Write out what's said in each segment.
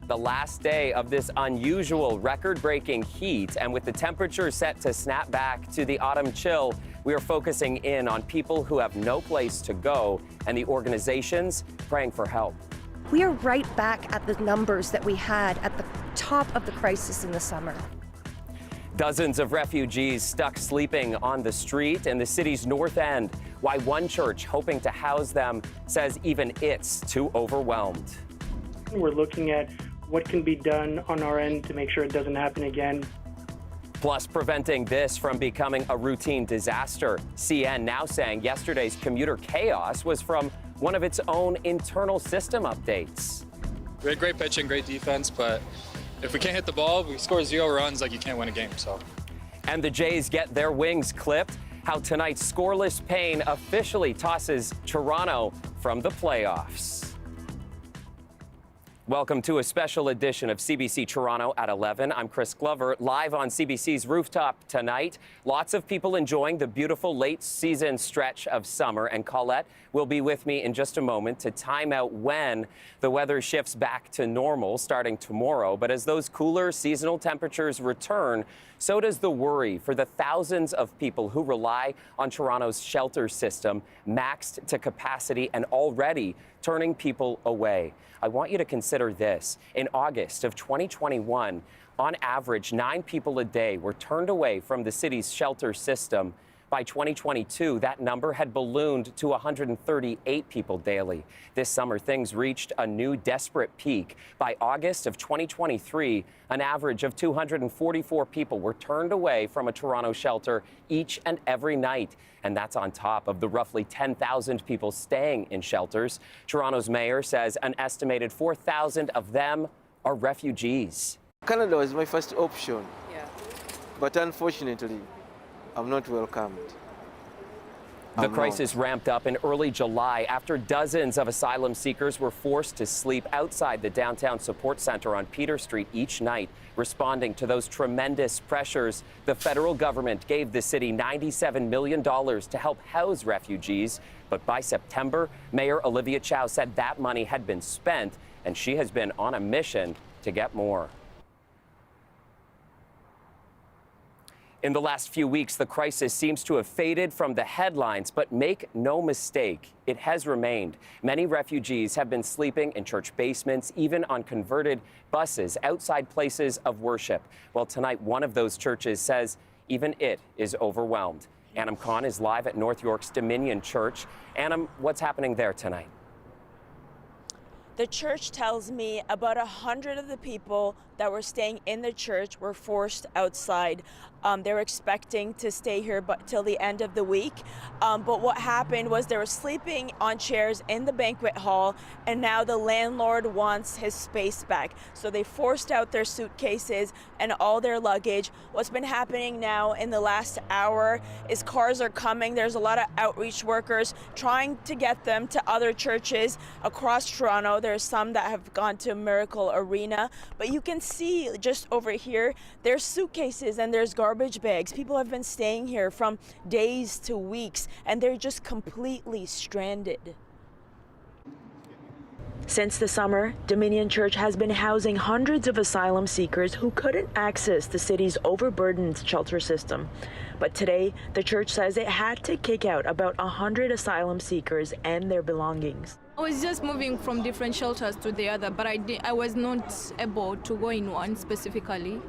The last day of this unusual record-breaking heat, and with the temperature set to snap back to the autumn chill, we are focusing in on people who have no place to go and the organizations praying for help. We are right back at the numbers that we had at the top of the crisis in the summer. Dozens of refugees stuck sleeping on the street in the city's north end. Why one church hoping to house them says even it's too overwhelmed. We're looking at what can be done on our end to make sure it doesn't happen again. Plus, preventing this from becoming a routine disaster. CN now saying yesterday's commuter chaos was from one of its own internal system updates. We had great pitching, great defense, but if we can't hit the ball, we score 0 runs, like you can't win a game, so. And the Jays get their wings clipped. How tonight's scoreless pain officially tosses Toronto from the playoffs. Welcome to a special edition of CBC Toronto at 11. I'm Chris Glover, live on CBC's rooftop tonight. Lots of people enjoying the beautiful late season stretch of summer, and Colette will be with me in just a moment to time out when the weather shifts back to normal starting tomorrow. But as those cooler seasonal temperatures return, so does the worry for the thousands of people who rely on Toronto's shelter system, maxed to capacity and already turning people away. I want you to consider this. In August of 2021, on average, 9 people a day were turned away from the city's shelter system. By 2022, that number had ballooned to 138 people daily. This summer, things reached a new desperate peak. By August of 2023, an average of 244 people were turned away from a Toronto shelter each and every night. And that's on top of the roughly 10,000 people staying in shelters. Toronto's mayor says an estimated 4,000 of them are refugees. Canada was my first option, but unfortunately, I'm not welcomed. The crisis ramped up in early July after dozens of asylum seekers were forced to sleep outside the downtown support center on Peter Street each night. Responding to those tremendous pressures, the federal government gave the city $97 million to help house refugees. But by September, Mayor Olivia Chow said that money had been spent, and she has been on a mission to get more. In the last few weeks, the crisis seems to have faded from the headlines, but make no mistake, it has remained. Many refugees have been sleeping in church basements, even on converted buses outside places of worship. Well, tonight, one of those churches says even it is overwhelmed. Annam Khan is live at North York's Dominion Church. Annam, what's happening there tonight? The church tells me about 100 of the people that were staying in the church were forced outside. They were expecting to stay here till the end of the week. But what happened was they were sleeping on chairs in the banquet hall, and now the landlord wants his space back. So they forced out their suitcases and all their luggage. What's been happening now in the last hour is cars are coming. There's a lot of outreach workers trying to get them to other churches across Toronto. There's some that have gone to Miracle Arena, but you can see just over here, there's suitcases and there's garbage bags. People have been staying here from days to weeks, and they're just completely stranded. Since the summer, Dominion Church has been housing hundreds of asylum seekers who couldn't access the city's overburdened shelter system. But today, the church says it had to kick out about 100 asylum seekers and their belongings. I was just moving from different shelters to the other, but I was not able to go in one specifically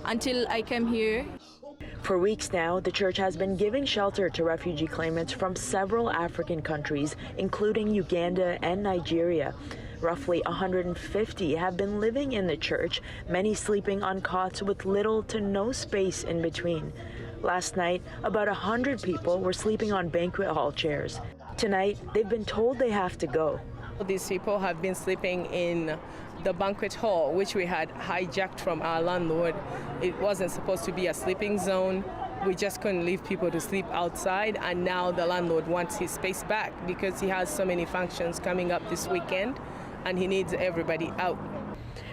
until I came here. For weeks now, the church has been giving shelter to refugee claimants from several African countries, including Uganda and Nigeria. Roughly 150 have been living in the church, many sleeping on cots with little to no space in between. Last night, about 100 people were sleeping on banquet hall chairs. Tonight, they've been told they have to go. These people have been sleeping in the banquet hall, which we had hijacked from our landlord. It wasn't supposed to be a sleeping zone. We just couldn't leave people to sleep outside, and now the landlord wants his space back because he has so many functions coming up this weekend, and he needs everybody out.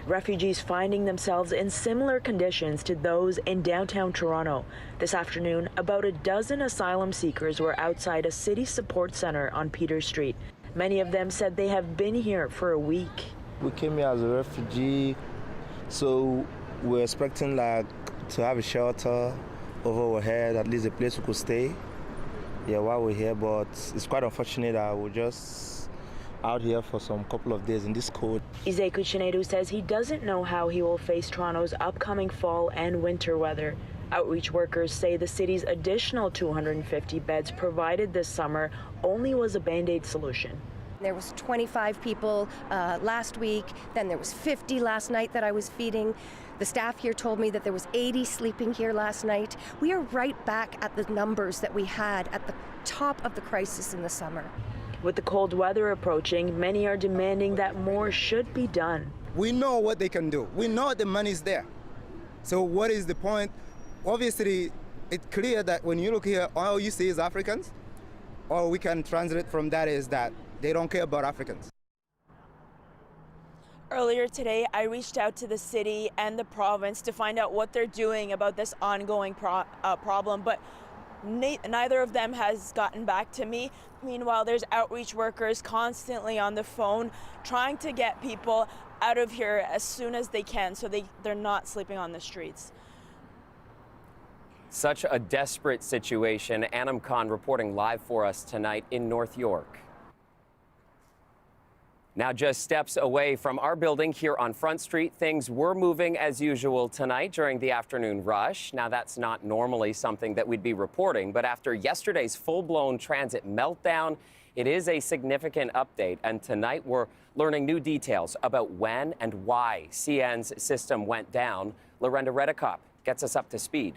Refugees finding themselves in similar conditions to those in downtown Toronto. This afternoon, about a dozen asylum seekers were outside a city support center on Peter Street. Many of them said they have been here for a week. We came here as a refugee, so we're expecting like to have a shelter over our head, at least a place we could stay. Yeah, while we're here, but it's quite unfortunate that we're just out here for some couple of days in this cold. Izeku Chinedu says he doesn't know how he will face Toronto's upcoming fall and winter weather. Outreach workers say the city's additional 250 beds provided this summer only was a Band-Aid solution. There was 25 people last week, then there was 50 last night that I was feeding. The staff here told me that there was 80 sleeping here last night. We are right back at the numbers that we had at the top of the crisis in the summer. With the cold weather approaching, many are demanding that more should be done. We know what they can do. We know the money's there. So what is the point? Obviously, it's clear that when you look here, all you see is Africans. All we can translate from that is that they don't care about Africans. Earlier today, I reached out to the city and the province to find out what they're doing about this ongoing problem, but neither of them has gotten back to me. Meanwhile, there's outreach workers constantly on the phone trying to get people out of here as soon as they can so they're not sleeping on the streets. Such a desperate situation. Anam Khan reporting live for us tonight in North York. Now, just steps away from our building here on Front Street, things were moving as usual tonight during the afternoon rush. Now, that's not normally something that we'd be reporting, but after yesterday's full-blown transit meltdown, it is a significant update. And tonight, we're learning new details about when and why CN's system went down. Lorenda Redekop gets us up to speed.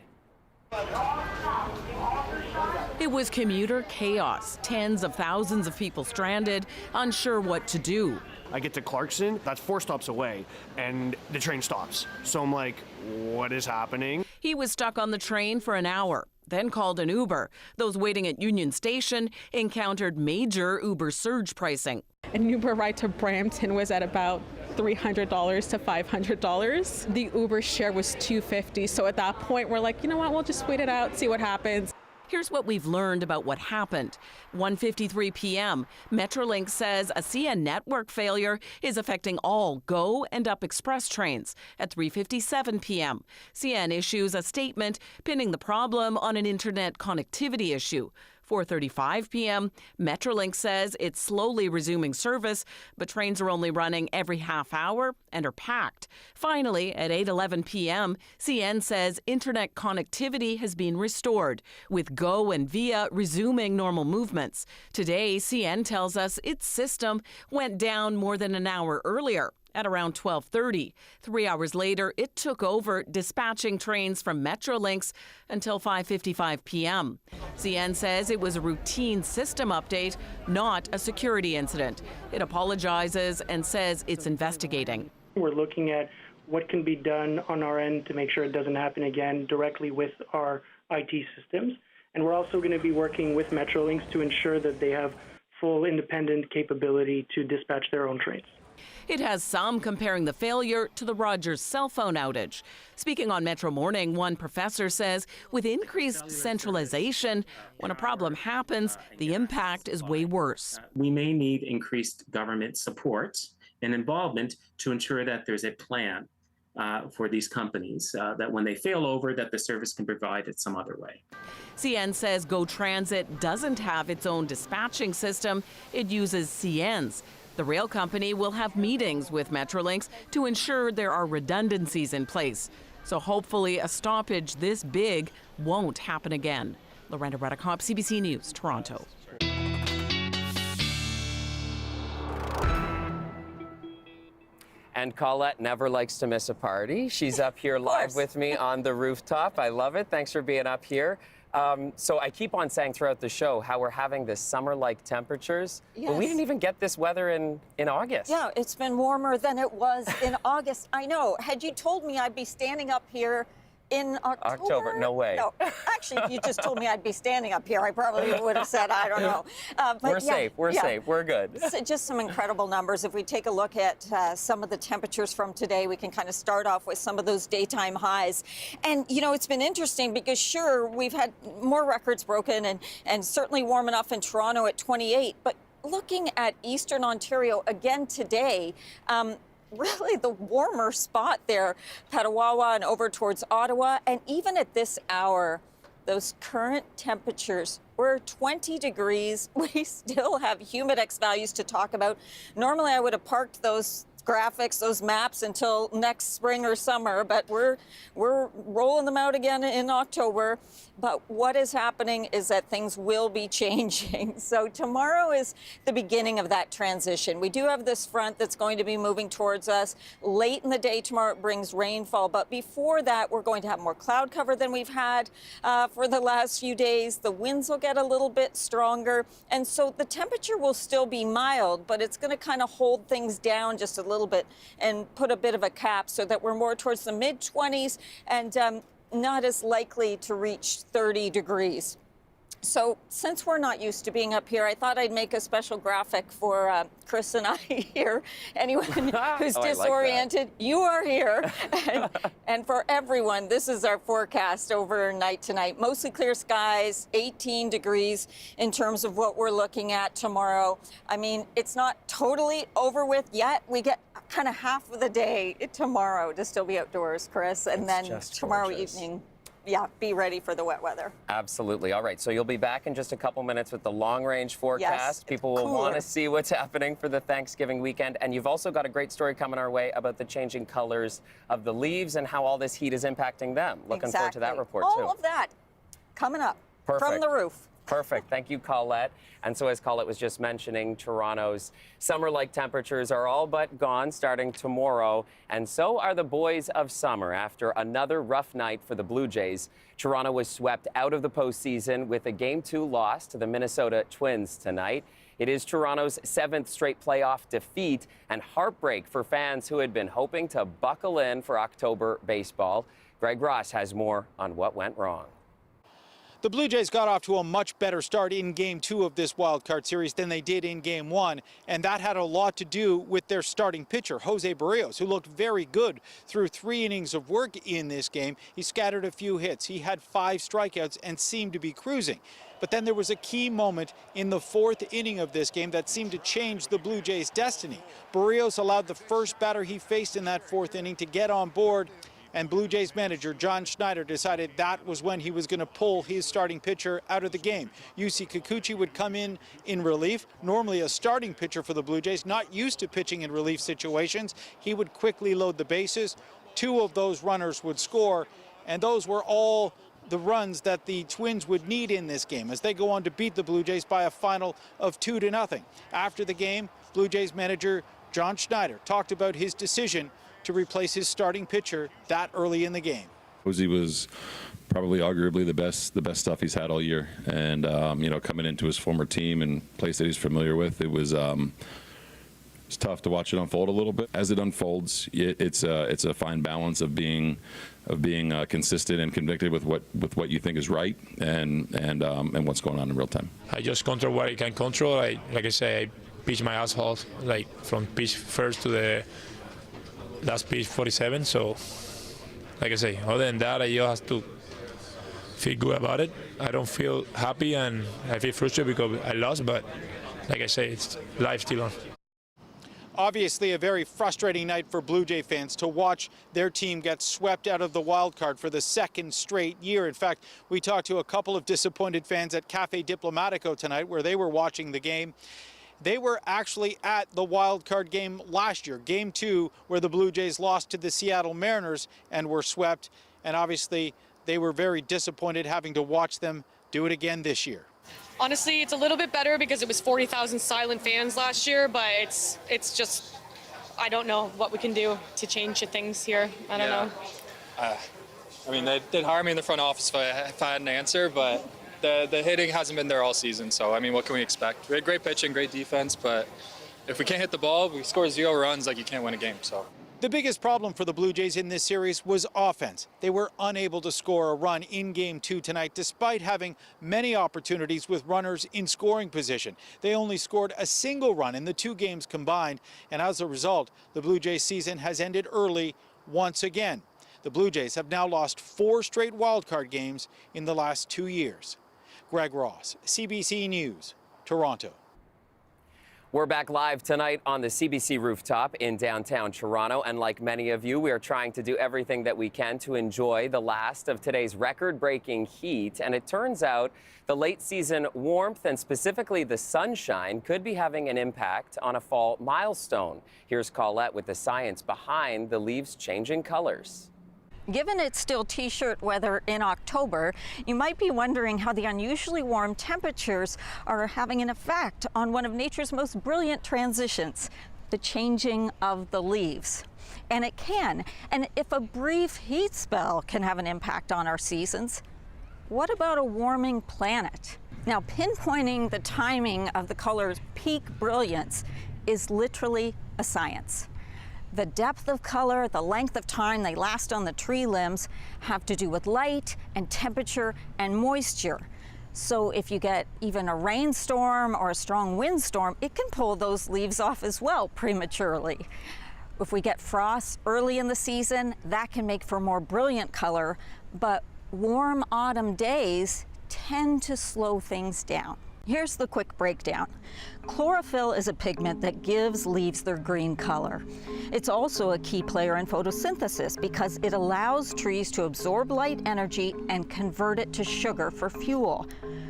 It was commuter chaos. Tens of thousands of people stranded, unsure what to do. I get to Clarkson, that's 4 stops away, and the train stops. So I'm like, what is happening? He was stuck on the train for an hour, then called an Uber. Those waiting at Union Station encountered major Uber surge pricing. An Uber ride to Brampton was at about $300 to $500. The Uber share was $250. So at that point, we're like, you know what, we'll just wait it out, see what happens. Here's what we've learned about what happened. 1:53 p.m., Metrolink says a CN network failure is affecting all GO and UP Express trains. At 3:57 p.m., CN issues a statement pinning the problem on an internet connectivity issue. 4:35 p.m., Metrolink says it's slowly resuming service, but trains are only running every half hour and are packed. Finally, at 8:11 p.m., CN says internet connectivity has been restored, with GO and VIA resuming normal movements. Today, CN tells us its system went down more than an hour earlier, at around 12:30. 3 hours later, it took over dispatching trains from Metrolinx until 5:55 p.m. CN says it was a routine system update, not a security incident. It apologizes and says it's investigating. We're looking at what can be done on our end to make sure it doesn't happen again directly with our IT systems. And we're also going to be working with Metrolinx to ensure that they have full independent capability to dispatch their own trains. It has some comparing the failure to the Rogers cell phone outage. Speaking on Metro Morning, one professor says with increased centralization, when a problem happens, the impact is way worse. We may need increased government support and involvement to ensure that there's a plan for these companies, that when they fail over, that the service can provide it some other way. CN says GO Transit doesn't have its own dispatching system. It uses CN's. The rail company will have meetings with Metrolinx to ensure there are redundancies in place. So hopefully a stoppage this big won't happen again. Lorenda Redekop, CBC News, Toronto. And Colette never likes to miss a party. She's up here live with me on the rooftop. I love it. Thanks for being up here. So I keep on saying throughout the show how we're having this summer-like temperatures, but we didn't even get this weather in August. Yeah, it's been warmer than it was in August. I know. Had you told me I'd be standing up here in October? No way. No, actually, if you just told me I'd be standing up here, I probably would have said, I don't know. But we're safe. We're safe. We're good. Just some incredible numbers. If we take a look at some of the temperatures from today, we can kind of start off with some of those daytime highs. And, you know, it's been interesting because, sure, we've had more records broken and certainly warm enough in Toronto at 28. But looking at Eastern Ontario again today, really the warmer spot there, Petawawa and over towards Ottawa. And even at this hour, those current temperatures, we're 20 degrees. We still have humidex values to talk about. Normally, I would have parked those graphics, those maps until next spring or summer, but we're rolling them out again in October. But what is happening is that things will be changing. So tomorrow is the beginning of that transition. We do have this front that's going to be moving towards us. Late in the day tomorrow, it brings rainfall. But before that, we're going to have more cloud cover than we've had for the last few days. The winds will get a little bit stronger. And so the temperature will still be mild, but it's going to kind of hold things down just a little bit and put a bit of a cap so that we're more towards the mid-20s and not as likely to reach 30 degrees. So since we're not used to being up here, I thought I'd make a special graphic for Chris and I here. Anyone who's disoriented, you are here. And for everyone, this is our forecast overnight tonight. Mostly clear skies, 18 degrees in terms of what we're looking at tomorrow. I mean, it's not totally over with yet. We get kind of half of the day tomorrow to still be outdoors, Chris. And then tomorrow evening, yeah, be ready for the wet weather. Absolutely. All right, so you'll be back in just a couple minutes with the long-range forecast. Yes, people will want to see what's happening for the Thanksgiving weekend. And you've also got a great story coming our way about the changing colors of the leaves and how all this heat is impacting them. Looking forward to that report, too. All of that coming up from the roof. Perfect. Thank you, Colette. And so as Colette was just mentioning, Toronto's summer-like temperatures are all but gone starting tomorrow. And so are the boys of summer. After another rough night for the Blue Jays, Toronto was swept out of the postseason with a Game 2 loss to the Minnesota Twins tonight. It is Toronto's 7th straight playoff defeat and heartbreak for fans who had been hoping to buckle in for October baseball. Greg Ross has more on what went wrong. The Blue Jays got off to a much better start in Game 2 of this wild card series than they did in Game 1, and that had a lot to do with their starting pitcher, Jose Barrios, who looked very good through 3 innings of work in this game. He scattered a few hits. He had 5 strikeouts and seemed to be cruising. But then there was a key moment in the 4th inning of this game that seemed to change the Blue Jays' destiny. Barrios allowed the first batter he faced in that 4th inning to get on board, and Blue Jays manager John Schneider decided that was when he was going to pull his starting pitcher out of the game. Yusei Kikuchi would come in relief, normally a starting pitcher for the Blue Jays, not used to pitching in relief situations. He would quickly load the bases. 2 of those runners would score, and those were all the runs that the Twins would need in this game as they go on to beat the Blue Jays by a final of 2-0. After the game, Blue Jays manager John Schneider talked about his decision to replace his starting pitcher that early in the game. Jose was probably arguably the best stuff he's had all year, and you know, coming into his former team and place that he's familiar with, it's tough to watch it unfold a little bit. As it unfolds, it's a fine balance of being consistent and convicted with what you think is right and what's going on in real time. I just control what I can control. Like I say, I pitch my ass off, like from pitch first to the last pitch 47. So, like I say, other than that, I just have to feel good about it. I don't feel happy and I feel frustrated because I lost, but like I say, it's life still on. Obviously a very frustrating night for Blue Jay fans to watch their team get swept out of the wild card for the 2nd straight year. In fact, we talked to a couple of disappointed fans at Cafe Diplomatico tonight where they were watching the game. They were actually at the wild card game last year, Game 2, where the Blue Jays lost to the Seattle Mariners and were swept. And obviously, they were very disappointed having to watch them do it again this year. Honestly, it's a little bit better because it was 40,000 silent fans last year, but it's just, I don't know what we can do to change things here. I don't know. I mean, they'd hire me in the front office if I had an answer, but the hitting hasn't been there all season. So, I mean, what can we expect? We had great pitching, great defense, but if we can't hit the ball, we score 0 runs, like you can't win a game. So. The biggest problem for the Blue Jays in this series was offense. They were unable to score a run in Game 2 tonight, despite having many opportunities with runners in scoring position. They only scored a single run in the 2 games combined, and as a result, the Blue Jays season has ended early once again. The Blue Jays have now lost 4 straight wildcard games in the last 2 years. Greg Ross, CBC News, Toronto. We're back live tonight on the CBC rooftop in downtown Toronto. And like many of you, we are trying to do everything that we can to enjoy the last of today's record-breaking heat. And it turns out the late season warmth and specifically the sunshine could be having an impact on a fall milestone. Here's Colette with the science behind the leaves changing colors. Given it's still t-shirt weather in October, you might be wondering how the unusually warm temperatures are having an effect on one of nature's most brilliant transitions, the changing of the leaves. And it can. And if a brief heat spell can have an impact on our seasons, what about a warming planet? Now, pinpointing the timing of the color's peak brilliance is literally a science. The depth of color, the length of time they last on the tree limbs have to do with light and temperature and moisture. So if you get even a rainstorm or a strong windstorm, it can pull those leaves off as well prematurely. If we get frost early in the season, that can make for more brilliant color, but warm autumn days tend to slow things down. Here's the quick breakdown. Chlorophyll is a pigment that gives leaves their green color. It's also a key player in photosynthesis because it allows trees to absorb light energy and convert it to sugar for fuel.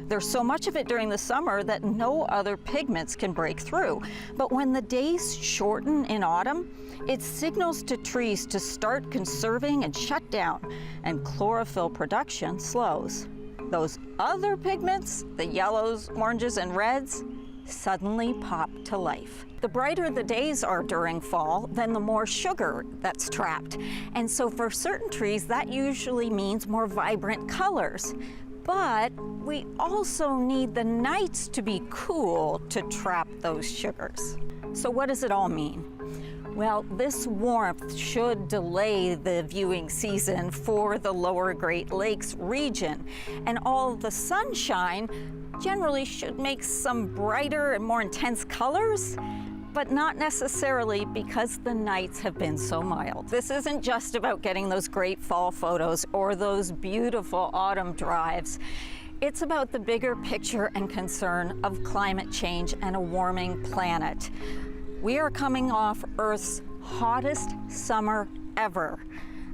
There's so much of it during the summer that no other pigments can break through. But when the days shorten in autumn, it signals to trees to start conserving and shut down, and chlorophyll production slows. Those other pigments, the yellows, oranges, and reds, suddenly pop to life. The brighter the days are during fall, then the more sugar that's trapped. And so for certain trees, that usually means more vibrant colors. But we also need the nights to be cool to trap those sugars. So what does it all mean? Well, this warmth should delay the viewing season for the lower Great Lakes region. And all the sunshine generally should make some brighter and more intense colors, but not necessarily because the nights have been so mild. This isn't just about getting those great fall photos or those beautiful autumn drives. It's about the bigger picture and concern of climate change and a warming planet. We are coming off Earth's hottest summer ever,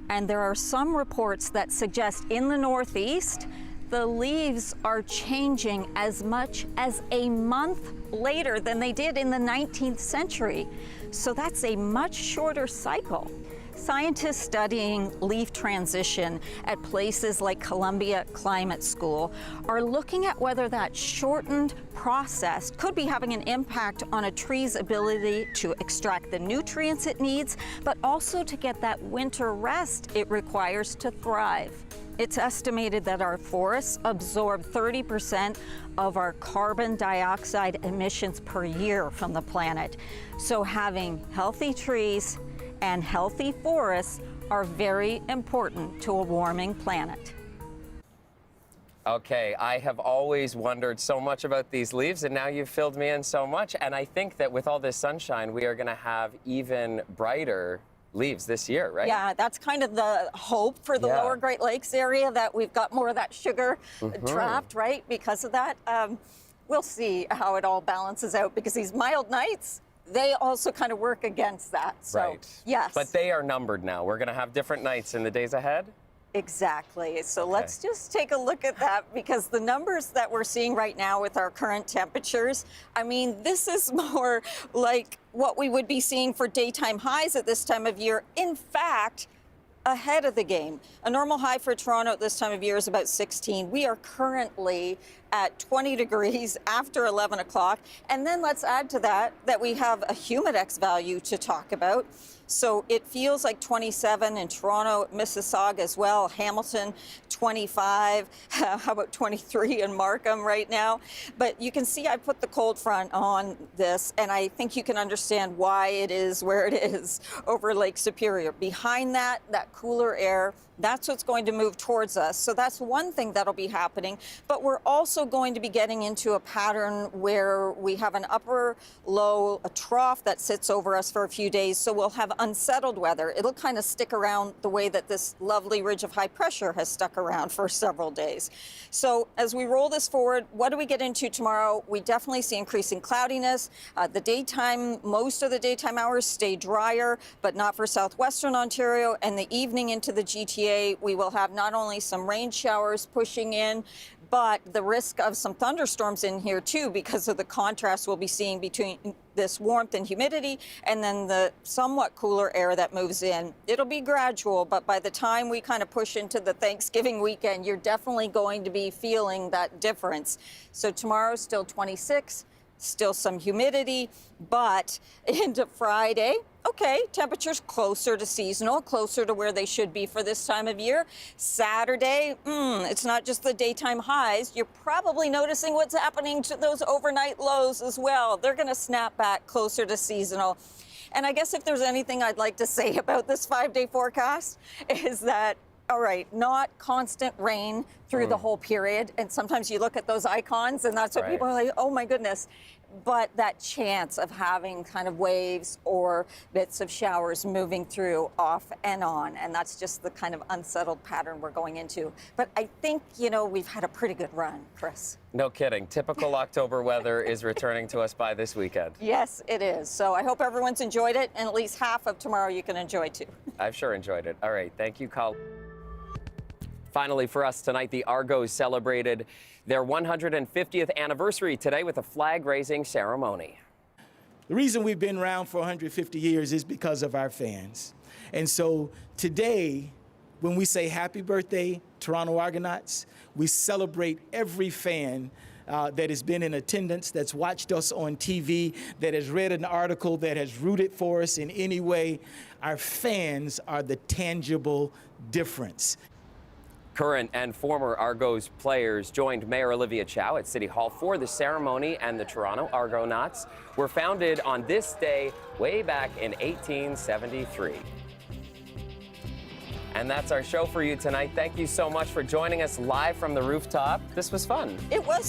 and there are some reports that suggest in the Northeast, the leaves are changing as much as a month later than they did in the 19th century. So that's a much shorter cycle. Scientists studying leaf transition at places like Columbia Climate School are looking at whether that shortened process could be having an impact on a tree's ability to extract the nutrients it needs, but also to get that winter rest it requires to thrive. It's estimated that our forests absorb 30% of our carbon dioxide emissions per year from the planet. So having healthy trees and healthy forests are very important to a warming planet. Okay, I have always wondered so much about these leaves, and now you've filled me in so much. And I think that with all this sunshine, we are going to have even brighter leaves this year, right? Yeah, that's kind of the hope for the lower Great Lakes area, that we've got more of that sugar trapped, right, because of that. We'll see how it all balances out, because these mild nights, they also kind of work against that. So, right. Yes. But they are numbered now. We're going to have different nights in the days ahead? Exactly. So let's just take a look at that, because the numbers that we're seeing right now with our current temperatures, I mean, this is more like what we would be seeing for daytime highs at this time of year. In fact, ahead of the game. A normal high for Toronto at this time of year is about 16. We are currently at 20 degrees after 11 o'clock. And then let's add to that we have a humidex value to talk about. So it feels like 27 in Toronto, Mississauga as well, Hamilton 25, how about 23 in Markham right now? But you can see I put the cold front on this, and I think you can understand why it is where it is over Lake Superior. Behind that cooler air, that's what's going to move towards us. So that's one thing that'll be happening. But we're also going to be getting into a pattern where we have an upper low, a trough that sits over us for a few days. So we'll have unsettled weather, it'll kind of stick around the way that this lovely ridge of high pressure has stuck around for several days. So as we roll this forward, what do we get into tomorrow? We definitely see increasing cloudiness. The daytime, most of the daytime hours stay drier, but not for southwestern Ontario. And the evening into the GTA, we will have not only some rain showers pushing in, but the risk of some thunderstorms in here too, because of the contrast we'll be seeing between this warmth and humidity and then the somewhat cooler air that moves in. It'll be gradual, but by the time we kind of push into the Thanksgiving weekend, you're definitely going to be feeling that difference. So tomorrow's still 26. Still some humidity, but into Friday, okay, temperatures closer to seasonal, closer to where they should be for this time of year. Saturday, it's not just the daytime highs. You're probably noticing what's happening to those overnight lows as well. They're going to snap back closer to seasonal. And I guess if there's anything I'd like to say about this 5-day forecast is that, all right, not constant rain through the whole period. And sometimes you look at those icons and that's what people are like, oh my goodness. But that chance of having kind of waves or bits of showers moving through off and on. And that's just the kind of unsettled pattern we're going into. But I think, we've had a pretty good run, Chris. No kidding. Typical October weather is returning to us by this weekend. Yes, it is. So I hope everyone's enjoyed it. And at least half of tomorrow you can enjoy too. I've sure enjoyed it. All right. Thank you, Colleen. Finally, for us tonight, the Argos celebrated their 150th anniversary today with a flag-raising ceremony. The reason we've been around for 150 years is because of our fans. And so today, when we say happy birthday, Toronto Argonauts, we celebrate every fan that has been in attendance, that's watched us on TV, that has read an article, that has rooted for us in any way. Our fans are the tangible difference. Current and former Argos players joined Mayor Olivia Chow at City Hall for the ceremony, and the Toronto Argonauts were founded on this day way back in 1873. And that's our show for you tonight. Thank you so much for joining us live from the rooftop. This was fun. It was